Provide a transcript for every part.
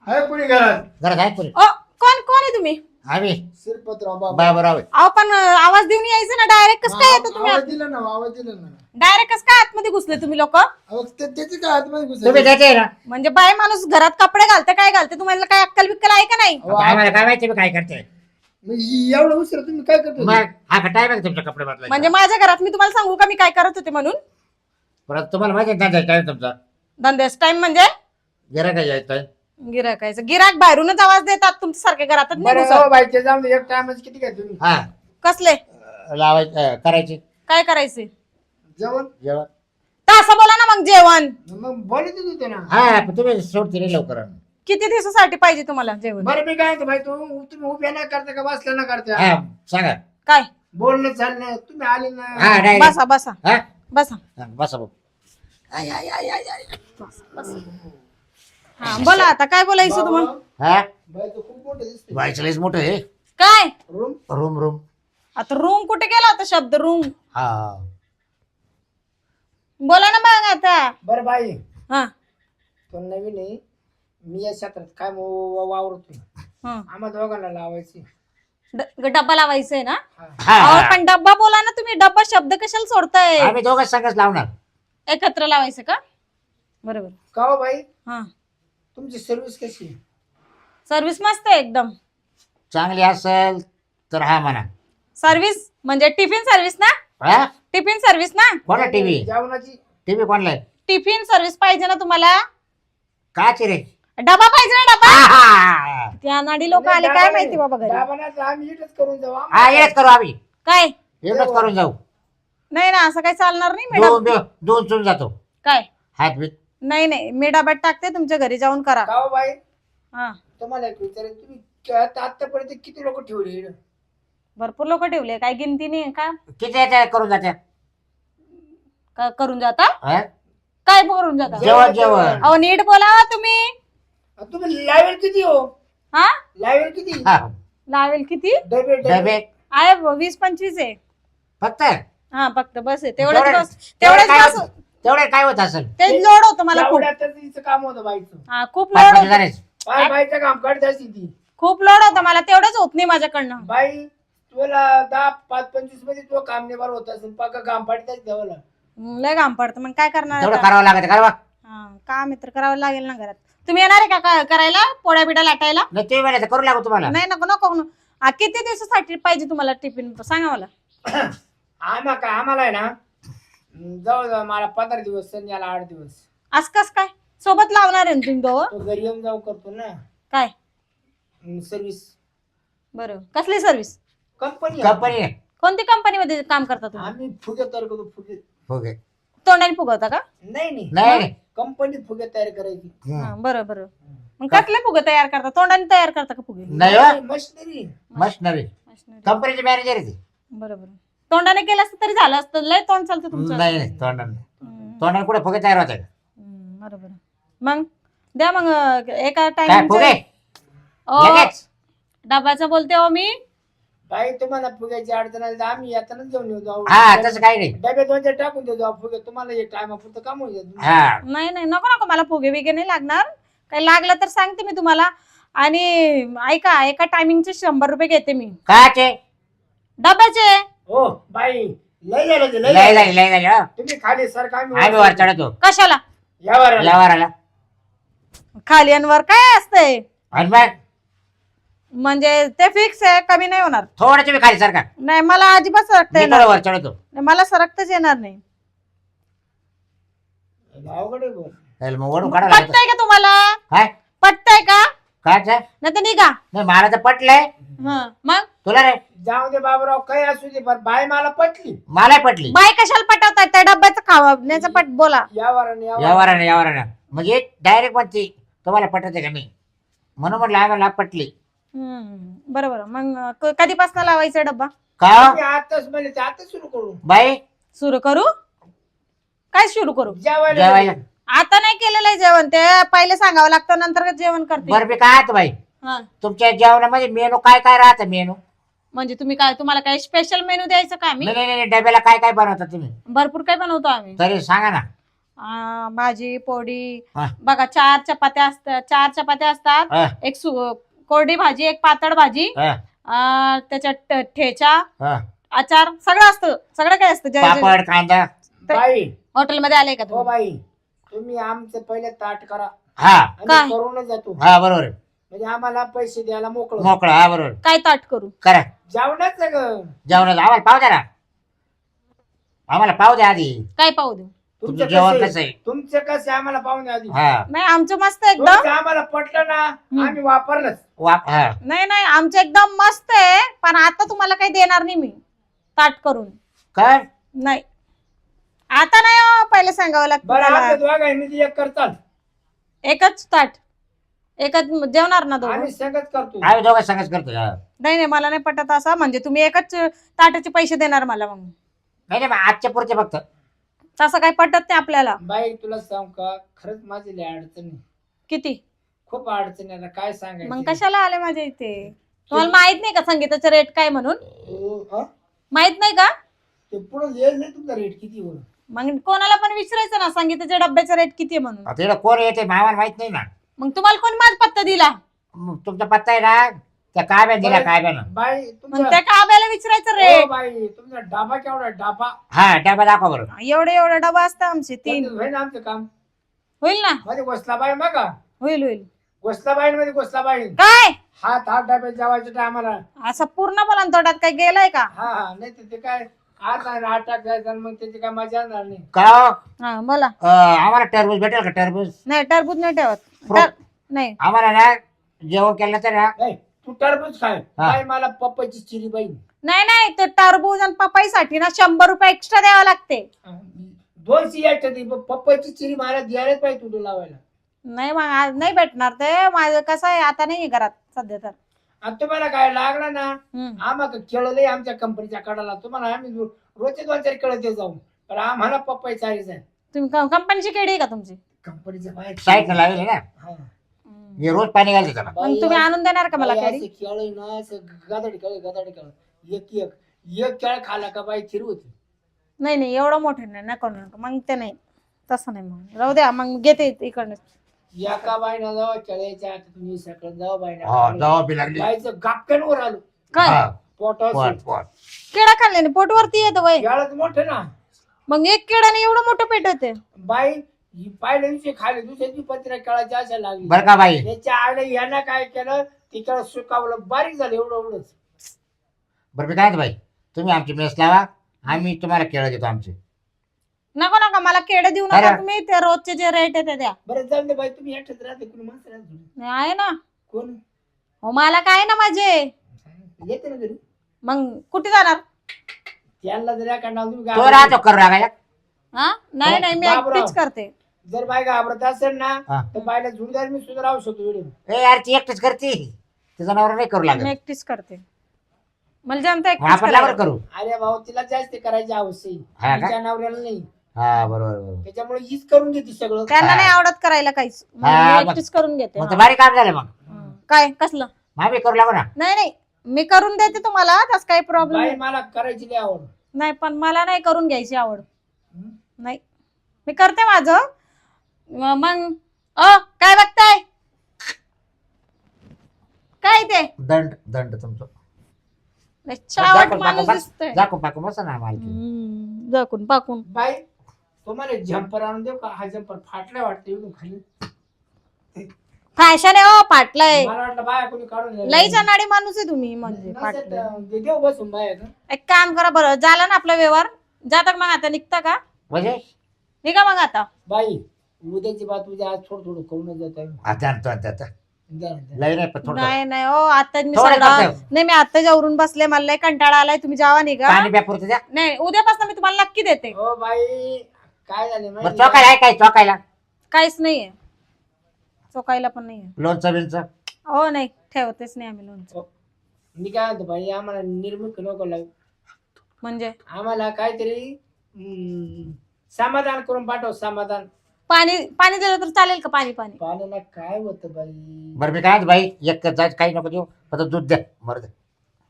आहे कोणी घरात? घरात आहे पुरी ओ कोण कोण आहे तुम्ही? आम्ही शिरपतराव बाबा. बाबराव अहो पण आवाज देऊन यायचं ना डायरेक्ट कसं काय येतं तुम्ही? आवाज दिला ना, आवाज दिला ना. डायरेक्ट कसं काय आतमध्ये घुसले तुम्ही लोक? अहो, त्याची काय आतमध्ये तुम्ही घुसायचं? त्याचे ना म्हणजे बाय माणूस घरात कपडे घालते काय घालते तुम्हाला काय अक्कल बिक्कल आहे का नाही? अहो, आम्हाला काय माहिती तुम्ही काय करते म्हणजे एवढं उशीर तुम्ही काय करतो? मग हा टाइम आहे तुमचे कपडे बदलायचा म्हणजे माझ्या घरात मी तुम्हाला सांगू का मी काय करत होते म्हणून? परत तुम्हाला माहिती आहे टाइम तुमचा धंद्याच टाइम म्हणजे गिरा काय यायचं गिराकायचं गिराक बाहेरूनच आवाज देतात तुमच्या सारख्या घरातच नाही बरं घुसत. हो बाईचे जाऊन दे, एक टायमाच किती काय तुम्ही? हा कसले लावायचं करायची काय करायचे? जेवण जेवण तर असं बोला ना मग जेवण मग बोलत होते ना. हा पण तुम्ही सोडते रे लवकर किती दिवसासाठी पाहिजे तुम्हाला जेवण? बरं मी काय म्हणतो भाई, तुम्ही उभ्या ना करता का बसल्या ना करता? हा सांगा काय बोलणं चाललं तुम्ही आले ना. हा डायरेक्ट बसा बसा हा बसा बसा भाऊ हा बोला आता काय बोलायचं तुम्हाला? हा बाईचं खूप मोठं दिसते. व्हायचं लयच मोठं आहे काय रूम रूम रूम आता रूम कुठे गेला होता शब्द रूम? हा बोला ना मग आता. बरं बाई, हा तो नवीन आहे, मी या क्षेत्रात काय वावरतो, हा. आम्हा दोघांना लावायची. डब्बा लावायचंय ना? हा अहो, पण डब्बा बोला ना तुम्ही. डब्बा शब्द कशाला सोडताय? आम्ही दोघं संघच लावणार एकत्र लावायचं का? बरोबर. का हो बाई, हा तुमची सर्व्हिस कशी आहे? सर्व्हिस मस्त आहे एकदम. चांगली असेल तर हा म्हणा सर्व्हिस म्हणजे टिफिन सर्व्हिस ना? हा टिफिन सर्व्हिस ना? कोणा टीव्ही जेवणाची टीव्ही कोणला आहे टिफिन सर्व्हिस पाहिजे ना तुम्हाला? काच रे डबा पाहिजे ना डबा? हा त्या नाडी लोक आले काय माहिती बाबा घरी. डाबानाचं आम्ही इथंच करून जाऊ. येच करू आम्ही काय एवढंच करून जाऊ नाही ना असं काही चालणार नाही मॅडम. दोन चून जातो काय हात बीत नाही नाही मी डब्यात टाकते तुमच्या घरी जाऊन करा. का हो बाई, हा तुम्हाला एक विचारेल, तुम्ही आतापर्यंत किती लोक ठेवले इकडं? भरपूर लोक ठेवले काय गिनती नाही का? किती येत्या करून जात्या करून जाता? हा? काय करून जाता? जेवण जेवण अहो नीट बोला हो तुम्ही. तुम्ही लावेल किती हो? हा लावेल किती? हा. लावेल किती डबे डबे आहे? 20-25 आहे. फक्त हा फक्त बस आहे तेवढंच तेवढे- बस तेवढंच काय बस. होत- तेवढे काय होत असेल तेच लोड होतं मला खूप. जेवढ्यातच तिचं काम होतं बाईचं. हा खूप पाच लोड पाच होतं. हजारेच. बाईचं काम करत असते ती. खूप लोड होतं मला तेवढंच होत नाही माझ्याकडनं. बाई तुला 10-5-25 मध्ये तो काम निभार होत असेल, पक्का काम पाडताच देवाला. लय घाम पडतं मग काय करणार तेवढं आता? करावं लागत का बा हा काम तर करावं लागेल ना घरात. तुम्ही येणार आहे का करायला पोळ्या बिड्या लाटायला? नाही तुम्ही म्हणायचं करू लागू तुम्हाला नाही नको नको नको. किती दिवसासाठी पाहिजे तुम्हाला टिफिन सांगा मला. आम्हाला आहे ना, जाऊ मला 15 दिवस आणि याला 8 दिवस. आज कस काय सोबत लावणार आहे ना तुम्ही दोघं? तो घरी येऊन जाऊ करतो ना काय सर्व्हिस. बरं कसली सर्व्हिस? कंपनी कंपनी कोणती कंपनीमध्ये काम करता तुम्ही? आम्ही फुगे तयार करतो. फुगे ओके तोंडाने फुगवता का? नाही नाही कंपनी फुगे तयार करायची. हा, बरं बरं. मग कसले फुगे तयार करता? तोंडाने तयार करता का फुगे? नाही हो मशिनरी. मशनरी कंपनीचे मॅनेजर आहे ते बरोबर. तोंडाने केलं असतं तरी झालं असतं. लय तोंड चालतं तुमचं. नाही नाही तोंडाने कुठे फुगे तयार होते बरोबर. मग द्या मग एका काय फुगे टाइम लगेच डब्याचं बोलते हो मी. बाई तुम्हाला फुग्याची अडचण आली तर आम्ही येतानाच घेऊन येऊ जाऊ. हा तसं काही नाही डब्यात 2-4 टाकून देऊ जाऊ फुगे. तुम्हाला एक टाइम पुरतं काम होईल. हा नाही नाही नको नको मला फुगे बिगे नाही लागणार. काही लागलं तर सांगते मी तुम्हाला. आणि ऐका एका टायमिंगचे 100 रुपये घेते मी काचे डब्याचे. हो बाई लय झालं ते, लय लय झालं. झाली हो. तुम्ही खाली सर आम्ही वर चढतो कशाला? यावर यावर आला खाली आणि वर काय असतंय? आणि मग म्हणजे ते फिक्स आहे कमी नाही होणार. थोडं तुम्ही खाली सारखा नाही मला अजिबात सरकता मी येणार थोडं वर चढतो नाही. मला सरकताच येणार नाही. अवघड आहे भाऊ. त्याला मग वडून काढावं लागतं पटतंय का तुम्हाला? काय पटतंय का? कायचं नाही तर निघा. नाही मला तर पटलंय मग तुला रे जाऊ दे बाबूराव काही असू दे, पण बाई मला पटली. मला पटली बाय कशाला पटवताय? त्या डब्याचं खाण्याचं पट बोला. यावर यावरानं म्हणजे डायरेक्ट म्हणते तुम्हाला पटत का नाही म्हणून म्हटलं आम्हाला पटली बरोबर. मग कधीपासून लावायचा डब्बा? का आताच म्हणजे आता सुरू करू. बाई सुरू करू? काय सुरू करू? जेवायला जेवायला आता नाही केलेलं आहे जेवण. ते पहिले सांगावं लागतं नंतर जेवण करते. बरं मी काय आता बाई हा. तुमच्या जेवणामध्ये मेनू काय काय राहतं मेनू म्हणजे तुम्ही काय तुम्हाला काय स्पेशल मेनू द्यायचं का आम्ही? नाही नाही नाही डब्याला काय काय बनवता तुम्ही भरपूर काय बनवतो आम्ही. तरी सांगा ना भाजी पोळी हा. बघा 4 चपात्या असतात 4 चपात्या असतात हा, एक कोरडी भाजी एक पातळ भाजी हा, त्याच्यात ठेचा हा. आचार सगळं असतं सगळं काय असतं पापड कांदा बाई हॉटेलमध्ये आले का हो तुम्ही बाई तुम्ही आमचं पहिले ताट करा हा काय? आम्ही करूनच जातो हा बरोबर आहे. म्हणजे आम्हाला पैसे द्यायला मोकळं मोकळा हा बरोबर काय ताट करू करा जेवणाच ग जेवणाचं आम्हाला पाव द्या ना आम्हाला पाव द्या आधी काय पाहू देऊ तुमचं जेवण कसं आहे तुमचं कसं आम्हाला पाहुणे आधी हा नाही आमचं मस्त एकदम तुमचं आम्हाला पटलं ना आम्ही वापरलंच हा नाही आमचं एकदम मस्त आहे पण आता तुम्हाला काही देणार नाही मी ताट करून काय नाही आता नाही हो, पहिले सांगावं लागतं बरं मला. आमचं दोघांनी एक करतात एकच ताट एकच जेवणार ना दोघं आम्ही संगत करतो आम्ही दोघं संगच करतो हा. नाही मला नाही पटत असं म्हणजे तुम्ही एकच ताटाचे पैसे देणार मला मग नाही नाही मग आजच्या पुरते फक्त तसं काही पटत नाही आपल्याला बाई तुला सांग का खरंच माझी लय अडचण आहे. किती खूप अडचण आहे आता काय मग सांगायचं कशाला आले माझ्या इथे तुम्हाला माहित नाही का संगीताचं रेट काय म्हणून हं? माहित नाही का ते पुढे येईल नाही तुमचा रेट किती होईल मग कोणाला पण विचारायचं ना संगीताच्या डब्याचा रेट किती आहे म्हणून आता इकडं कोण येते मामाला माहित नाही ना मग तुम्हाला कोण माझा पत्ता दिला मग तुमचा पत्ता आहे ना त्या काब्याने दिला काब्यानं बाई मग तुमचा त्या काब्याला विचारायचं हो रेट बाई तुमचा डाबा केवढा डाबा हा डबा दाखवा बरोबर एवढे डबा असतं आमचे 3 होईल ना आमचं काम होईल ना मध्ये गोसलाबाई बघा होईल गोसलाबाई मध्ये गोसलाबाई काय हात डब्यात जेवायचं टायमाला असं पूर्ण बोला ना तोंडात काय गेलाय का हा नाही तर ते काय आठ आहे आठ टाकायचं मग त्याची काय मजा येणार नाही का हो? हा बोला आम्हाला टरबूज भेटेल का टरबूज नाही टरबूज नाही ठेवत फ्रूट. नाही आम्हाला ना जेवण केलं तर ना नाही, तू टरबूज खाय हा. बाई मला पप्पाची चिरी बाई नाही ते टरबूज आणि पपईसाठी ना 100 रुपये एक्स्ट्रा द्यावं लागते 200 यायच्या ती पप्पाची चिरी मला द्यायलाच पाहिजे तुला लावायला नाही मग आज नाही भेटणार ते माझं कसं आहे आता नाही घरात सध्या तर आणि तुम्हाला काय लागलं ना हम्म. आम्हाला खेळलंय आमच्या कंपनीच्या कडाला तुम्हाला आम्ही रोजचे 2-4 खेळ देत जाऊ पण आम्हाला पप्पाई चाळीस आहे तुम्ही कंपनीची केडी आहे का तुमची कंपनीच्या बाहेर साईड लावली ना हा. हे रोज पाणी घालते त्याला मग तुम्ही आणून देणार का मला बाई केडी असं खेळ ना असं गदाडी खेळ एक एक खेळ खाला का बाई चिरू होती नाही एवढं मोठं नाही नको मग ते नाही तसं नाही मग राहू द्या मग घेते इकडनं एका बाईना जाऊ खेळायच्या आता तुम्ही सकाळ जाऊ हा बाईना जावा बी लागली बाईचं गापक्यांवर आलो काय हा, पोटावर पोट, पोट. केळा खाल्ल्याने पोटवरती येतं वय खेळत मोठं ना मग एक केळाने एवढं मोठं पेट होते बाई ही पहिल्या दिवशी खाली दुसऱ्या दिवशी पत्रिका खेळायची अशा लागली बरं का बाई त्याच्या आईने यानं काय केलं तिकडं सुकावलं बारीक झालं एवढंच बरं मी काय म्हणतो बाई तुम्ही आमची मेस लावा आम्ही तुम्हाला केळं देतो आमचे नका मला केडे देऊ नका अरे. तुम्ही ते रोजचे जे रेट आहे ते द्या बरं जाऊन दे बाई तुम्ही एकटेच राहते कुणी माणसं राहते नाही आहे ना कोण हो मला काय ना माझे येते ना घरी मग कुठे जाणार त्यांना जर एका नाव तुम्ही तो राहतो करू लागायला हा नाही मी बापराव. एकटीच करते जर बाई घाबरत असेल ना हा. तर बाईला जुडदार मी सुद्धा राहू शकतो व्हिडिओ ए यार ती एकटीच करते तिचा नवरा नाही करू मी लागत एकटीच करते मला जमतं मग एकटीच आपण लावर करायला. करू अरे भाऊ तिला जास्त करायची आवश्यक हा का? तिच्या नवऱ्याला नाही हा बरोबर बरोबर त्याच्यामुळे हीच करून घेते सगळं त्यांना नाही आवडत करायला काहीच मग हा, मी मग- एकटीच करून घेते मग तर भारी काम झालं मग काय कसलं मग आम्ही करू लागू ना नाही मी करून देते तुम्हाला त्यास काही प्रॉब्लेम बाई मला करायची लई आवड नाही पण मला नाही करून घ्यायची आवड हम्म. नाही मी करते माझं मग काय बघताय काय ते दंड दंड तुमचं लय चावट जाकून माणूस पाकून दिसतोय बस- जाकून पाकून बसा ना आम्हाला जाकून पाकून बाई तुम्हाला जम्पर आणून देऊ का हा जम्पर फाटलाय वाटतं इकडून खाली फॅशन आहे हो फाटलाय मला वाटलं बाया कोणी काढून दिलं. लई जनाडी माणूस आहे तुम्ही म्हणजे नसेल फाटलंय तर देऊ बसून बाया का एक काम करा बरं झाला ना आपला व्यवहार जाता का मग आता निघता का म्हणजे निघा मग आता बाई उद्याची बात उद्या आज थोडं करूनच जात आहे आता आणतो आता द्या. लय नाही पण थोडं नाही हो आता मी थोडं सगळं करतो. नाही मी आता जाऊन बसले मला लय कंटाळा आलाय तुम्ही जावा निघा पाणी प्या पुरतं द्या नाही उद्यापासून मी तुम्हाला नक्की देते हो बाई काय झाले बरं माहिती चौकायला आहे काय चौकायला काहीच नाहीये चोकायला पण नाहीये लोणचं बिनचं हो नाही ठेवतेच नाही आम्ही लोणचं हो. मी काय म्हणतो बाई आम्हाला निर्मुख नको लावू म्हणजे आम्हाला काहीतरी समाधान करून पाठव समाधान पाणी दिलं तर चालेल का पाणी पाण्याला काय होतं बाई बरं मी काय म्हणतो बाई एक जायचं काही नको देऊ फक्त दूध द्या मरद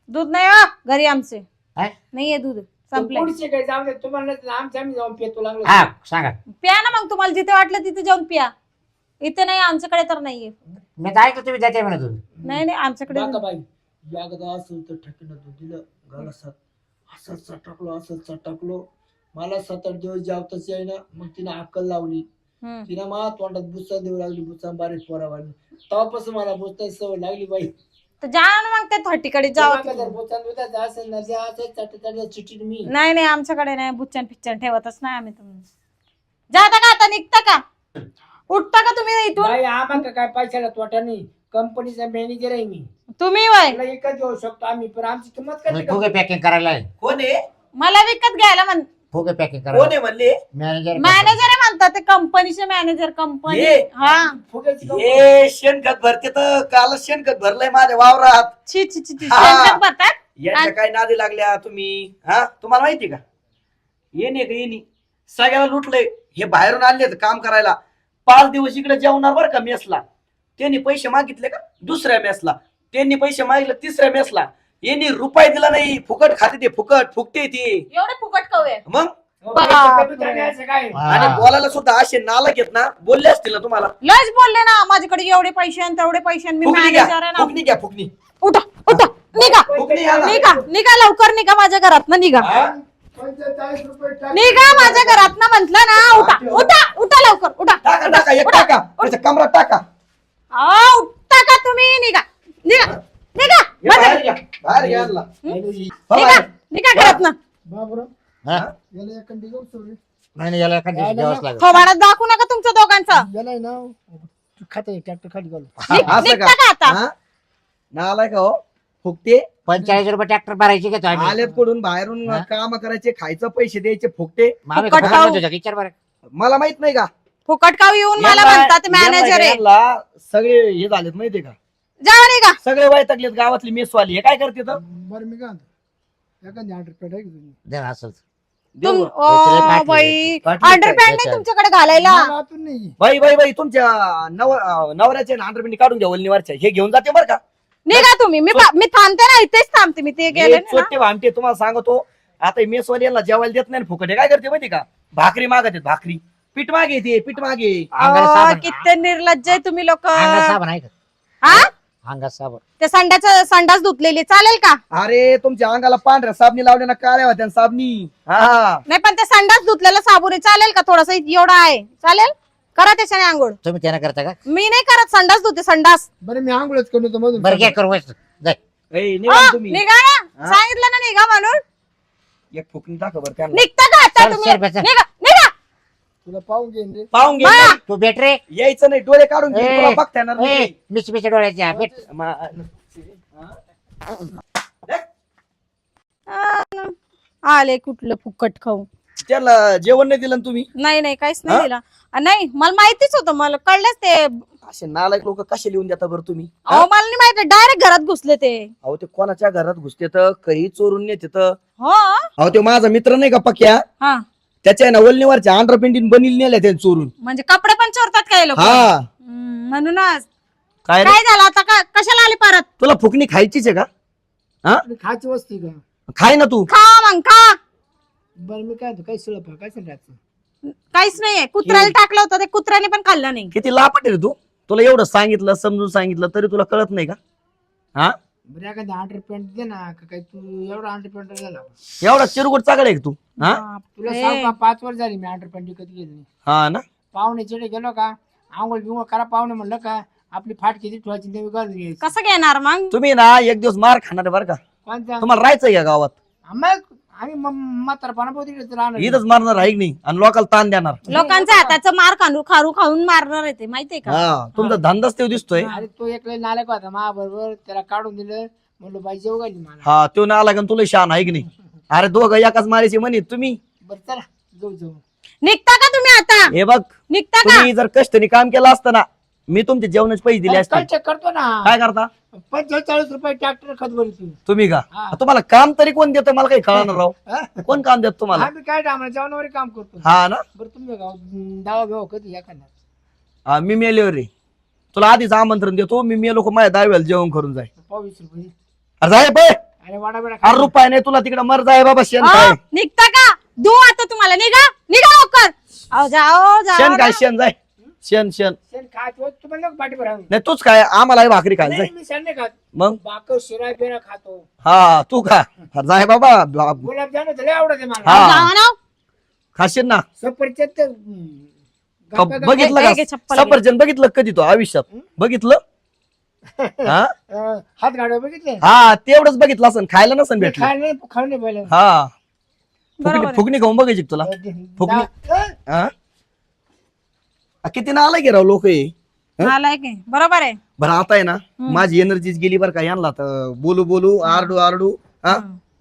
दूध नाही हो घरी आमचे काय? नाहीये दूध संपले. पुढचे काही जाऊ दे तुम्हाला नाही तर आम्ही जाऊन पेतो लागलो. हा सांगा. प्या ना मग, तुम्हाला जिथे वाटलं तिथे जाऊन प्या. इथे नाही, आमच्याकडे तर नाहीये. मी तर ऐकतो तुम्ही जाते म्हणत होते. नाही नाही, आमच्याकडे बाका बाई एकदा असेल तर ठकीनं दूध दिलं घालासात असंच चटकलो मला 7-8 दिवस जेवताच येईना. मग तिने अक्कल लावली. हम्म. तिला मा तोंडात बुचा देऊ लागली, बुचा बारीक पोरावानी. तेव्हापासून मला बुचाची सवय लागली बाई. तर जा ना मग त्या 30कडे जाऊ. जर बुचा दुधाचं असेल ना जे असेल चट चिटीन मी. नाही नाही, आमच्याकडे नाही, बुच्चन पिच्चन ठेवतच नाही आम्ही. तुम्ही जाता का आता, निघता का, उठता का तुम्ही इथून? बाई आम्हाला काय पैशाला तोटा नाही. कंपनीचा मॅनेजर आहे मी. तुम्ही वय तुला विकत घेऊ शकतो आम्ही, पण आमची किंमत मी कशी फुगे पॅकिंग करायला आहे. कोण आहे मला विकत घ्यायला म्हण. फुगे पॅकिंग कोण करायला आहे म्हणले मॅनेजर. मॅनेजर म्हणतात ते, कंपनीचे मॅनेजर. कंपनी ये. हा. फुग्याची कंपनी. हे शेणखत भरते तर काल शेणखत भरलंय माझ्या वावरात. छी छी छी छी, हा. शेणखत भरतात. यांच्या काय नादी लागल्या तुम्ही? हा तुम्हाला माहिती का येणे का येणे सगळ्याला लुटलंय. हे बाहेरून आले काम करायला 5 दिवस इकडे जेवणार बरं का मेसला. त्यांनी पैसे मागितले का दुसऱ्या मेसला, त्यांनी पैसे मागितले तिसऱ्या मेसला. यांनी रुपये दिला नाही, फुकट खाते ते, फुकट फुकते ते. एवढे फुकट कवे. मग पैसे कमी करायचं काय? आणि बोलायला सुद्धा असे नाला घेत ना, बोलले असतील ना तुम्हाला. लयच बोलले ना, माझ्याकडे एवढे पैसे आणि तेवढे पैसे आणि मी फुकणी घ्या, मॅनेजर आहे ना. फुकणी घ्या, फुकणी उठा उठा, निघा फुकणी घ्या ना. निघा निघा, लवकर निघा माझ्या घरात ना, निघा 45 रुपये टाक. निघा माझ्या घरात ना म्हंटल ना. उठा उठा उठा, लवकर उठा. टाका टाका, एक टाका त्याच्या कमरात टाका. उठता का तुम्ही? निघा निघा निघा या बाहेर घ्या, बाहेर घ्या यांना. निघा निघा घरात ना. बाबूराव, हा? याला एखादी जाऊ सोडली. नाही याला एखाद दिवशी द्यावंच लागेल. थोबाडात दाखवू नका तुमच्या दोघांचा. याला ना खाता ट्रॅक्टर खाली घालू. असं निघता का आता? हा? नालाय का हो फुकते. 45 रुपये ट्रॅक्टर भरायची घेतो आम्ही. आलेत कडून बाहेरून हा? काम करायचे, खायचं पैसे द्यायचे, फुकटे. आम्ही फुकट फुकट खाऊ. म्हणतो का? विचार बरं. मला माहित नाही का फुकट खाऊ येऊन मला यांना- म्हणतात मॅनेजर आहे. यांना सगळे हे झालेत माहितीये का, जाऊ निघा. सगळे वैतागलेत गावातली मेसवाली. हे काय करते तर बरं मी काय म्हणतो, एखादी अंडरपॅड आहे की तुझी? दे ना असंच. देऊ. त्याच्याला ओ पाटली. बाई, पाटली अंडरपॅन्ट काय? नाही तुमच्याकडे घालायला. मला आतून नाही. बाई बाई बाई तुमच्या नवऱ्याचे अंडरपिंडी काढून घ्या वल्लीवरच्या, हे घेऊन जाते बरं का. निघा तुम्ही. मी थांबते ना, इथेच थांबते मी. ते गेले हे ना. चोट्टे भामटे तुम्हाला सांगतो. आता मेसवाली यांना जेवायला देत नाही फुकट. हे काय करते माहिती का, भाकरी मागत आहेत, भाकरी. पीठ मागे ते पीठ मागे. अंगाला अहो, साबण. किती निर्लज्ज आहे तुम्ही लोक. अंगात साबण आहे का? हा, अंगात साबण. ते संडास धुतलेली चालेल का? अरे तुमच्या अंगाला पांढऱ्या साबणी लावल्या ना, काळ्या होत्या ना साबणी. हा नाही पण ते संडास धुतलेला साबण आहे, चालेल का? थोडस एवढा आहे, चालेल? करा त्याच्याने आंघोळ. तुम्ही त्यानं करता का? मी नाही करत, संडास धुते संडास. बरं मी आंघोळच करून येतो मधून. बरं घ्या करू वैस. जाय. ए, निघा ना तुम्ही. निघा ना, हा? सांगितलं ना निघा म्हणून. एक फुकणी दाखव बरं त्यांना. निघता का आता चल, तुम्ही? चल, चल. निघा निघा. तुला पाहून घेईन रे. पाहून घे. बा. तू भेट रे. यायचं नाही, डोळे काढून घे, तुला बघता येणार नाही. मिचमिच्या डोळ्याची हा, भेट. आले कुठलं फुकट खाऊ. त्याला जेवण नाही दिलं ना तुम्ही. नाही नाही, काहीच नाही हा? दिला. नाही, मला माहितीच होतं, मला कळलंच ते. असे नालायक लोक कसे लिहून देता बरं तुम्ही? अहो मला नाही माहिती, डायरेक्ट घरात घुसले ते. अहो ते कोणाच्या घरात घुसते तर काही चोरून नेते तर. हो. अहो ते माझा मित्र नाही का पक्या, हा, त्याच्या आहे ना वल्लीवरच्या आंध्रपिंडीन बनील नेल्या त्याने चोरून. म्हणजे कपडे पण चोरतात काय लोक. हा म्हणूनच. काय रे? काय झालं आता? कशाला आले परत? तुला फुकणी खायचीच आहे का? हा खायची वस्ती का? खाय ना तू. खा मग खा. बरं मी काय काय सुलभ काय सांगायचं? काहीच नाहीये, कुत्र्याला टाकलं होतं, ते कुत्र्याने पण खाल्लं नाही. किती लापट आहे रे तू. तुला एवढं सांगितलं समजून सांगितलं तरी तुला कळत नाही का? हा बरं एखादी अंडरपॅन्ट दे ना. का काय तू एवढा अंडरपॅन्ट झाला? एवढा चिरगुट चागड आहे का तू? हा तुला बापरे. सांग का 5 वर्ष झाली मी अंडरपॅन्ट कधी गेली नाही. हा ना. पाहुणे चेडे गेलो का आंघोळ बिंघोळ करा, पाहुणे म्हणलं का आपली फाट किती ठेवायची नवी घालून घ्यायची. कसं घेणार मग? तुम्ही ना एक दिवस मार खाणार आहे बरं का. कोणता? तुम्हाला राहायचंय का गावात? मग आम्ही म्हातारपणा पोती राहणार. इथंच मारणार आहे की नाही आणि लोकांना ताण देणार. लोकांच्या हाताचं मार खारू खाऊन मारणार आहे ते, माहितीये का? हा तुमचा धंदाच ते दिसतोय. अरे तो एक लय नालायक होता मा बरोबर, त्याला काढून दिलं. म्हणलं बाई जेव घाली मला. हा तो ना आला का तुला शान आहे की नाही? अरे दोघं एकाच मारायचे म्हणे तुम्ही. बरं चला जाऊ जाऊ. निघता का तुम्ही आता? हे बघ निघता का? तुम्ही जर कष्टाने काम केलं असतं ना, मी तुमचे जेवणाचे पैसे दिले असते. चेक करतो ना. काय करता 45 रुपये ट्रॅक्टर खत भरतो. तुम्ही का? हा. तुम्हाला काम तरी कोण देतं मला काही कळणार राव. हा? कोण काम देत तुम्हाला? आम्ही काय आम्हाला जेवणावर काम करतो. हा ना. बरं तुम्ही गाव दावा घेऊ कधी एखादा. हा, मी मेल्यावर रे तुला आधीच आमंत्रण देतो. मी मेलो का माझ्या दाव्याला जेवण करून जाय. 22 रुपये. अरे जाय पळ. अरे वाडा बिडा अरे रुपये नाही तुला तिकडे मर जाय बाबा शेण काय अहो, निघता का दू आता तुम्हाला निघा निघा लवकर अहो जाओ शेण काय जाओ शेण जाय शेण शेण शेण खातो तुम्हाला नको पाठी भरावं. नाही तूच काय आम्हाला भाकरी खायला जाय नाही, मी शेण नाही खात. मग बाकर शिरा बिरा खातो. हा तू खा जाय बाबा गुलाबजामुन तर लय आवडते मला. हा. जावा ना खाशील ना सफरचंद तर, बघितलं घे, घे, का चप्पल घे. सफरचंद बघितलं कधी तो आयुष्यात बघितलं हा हात गाडव बघितले हा तेवढंच बघितलं असं खायला नसन भेटलं खाऊ नाही पाहिलं. हा बरोबर आहे. फुगणी खाऊन बघायची का तुला फुगणी हा किती ना आलाय की राव लोक आलाय की बरोबर आहे बरं आता आहे ना माझी एनर्जीच गेली बरं का यांना तर बोलू बोलू आरडू आरडू हा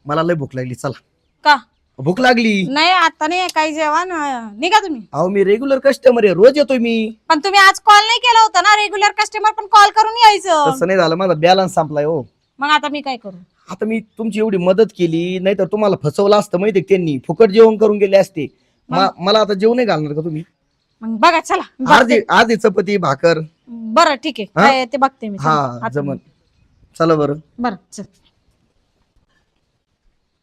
मला लय भूक लागली चला का भूक लागली नाही आता नाही काही जेवण निघा तुम्ही अहो मी रेग्युलर कस्टमर आहे रोज येतोय मी पण तुम्ही आज कॉल नाही केला होता ना रेग्युलर कस्टमर पण कॉल करून यायचं तसं नाही झालं माझा बॅलन्स संपलाय हो मग आता मी काय करू आता मी तुमची एवढी मदत केली नाही तर तुम्हाला फसवलं असतं माहितीये का त्यांनी फुकट जेवण करून गेले असते मला आता जेवण नाही घालणार का तुम्ही मग बघा चला आज चपाती भाकर बरं ठीक आहे काय ते बघते मी चला, हा आता. जमन चला बरं बरं चल